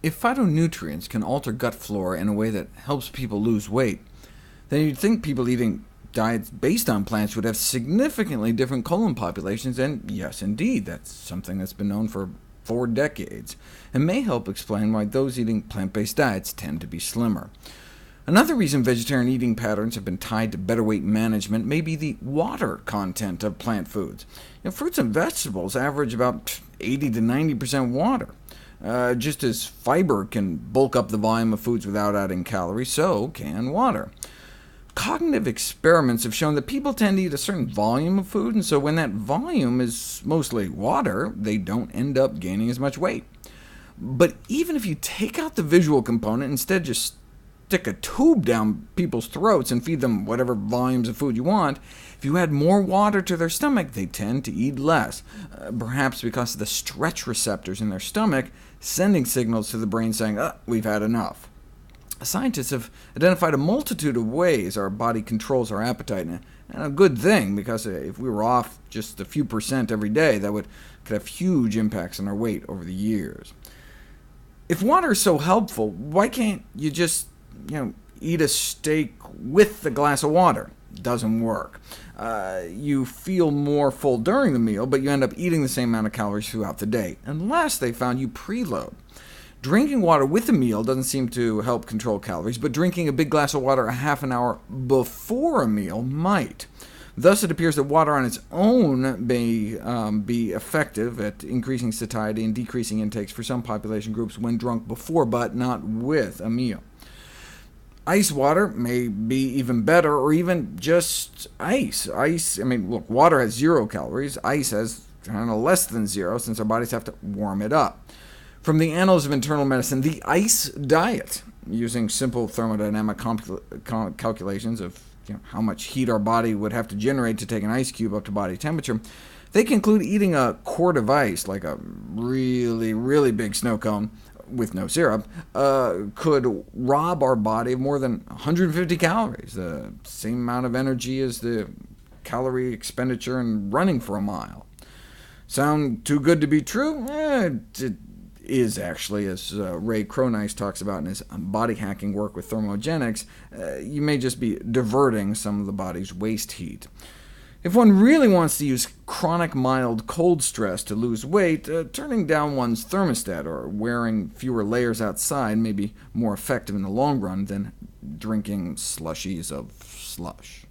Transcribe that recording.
If phytonutrients can alter gut flora in a way that helps people lose weight, then you'd think people eating diets based on plants would have significantly different colon populations, and yes, indeed, that's something that's been known for 4 decades, and may help explain why those eating plant-based diets tend to be slimmer. Another reason vegetarian eating patterns have been tied to better weight management may be the water content of plant foods. Fruits and vegetables average about 80 to 90% water. Just as fiber can bulk up the volume of foods without adding calories, so can water. Cognitive experiments have shown that people tend to eat a certain volume of food, and so when that volume is mostly water, they don't end up gaining as much weight. But even if you take out the visual component, and instead just stick a tube down people's throats and feed them whatever volumes of food you want, if you add more water to their stomach, they tend to eat less, perhaps because of the stretch receptors in their stomach sending signals to the brain saying, we've had enough. Scientists have identified a multitude of ways our body controls our appetite, and a good thing, because if we were off just a few percent every day, that could have huge impacts on our weight over the years. If water is so helpful, why can't you just eat a steak with the glass of water? Doesn't work. You feel more full during the meal, but you end up eating the same amount of calories throughout the day, unless they found you preload. Drinking water with a meal doesn't seem to help control calories, but drinking a big glass of water a half an hour before a meal might. Thus, it appears that water on its own may be effective at increasing satiety and decreasing intakes for some population groups when drunk before, but not with a meal. Ice water may be even better, or even just ice. Look, water has 0 calories. Ice has less than 0, since our bodies have to warm it up. From the Annals of Internal Medicine, the ice diet, using simple thermodynamic calculations of how much heat our body would have to generate to take an ice cube up to body temperature, they conclude eating a quart of ice, like a really, really big snow cone, with no syrup, could rob our body of more than 150 calories, the same amount of energy as the calorie expenditure in running for a mile. Sound too good to be true? It is actually, as Ray Cronise talks about in his body hacking work with thermogenics. You may just be diverting some of the body's waste heat. If one really wants to use chronic mild cold stress to lose weight, turning down one's thermostat or wearing fewer layers outside may be more effective in the long run than drinking slushies of slush.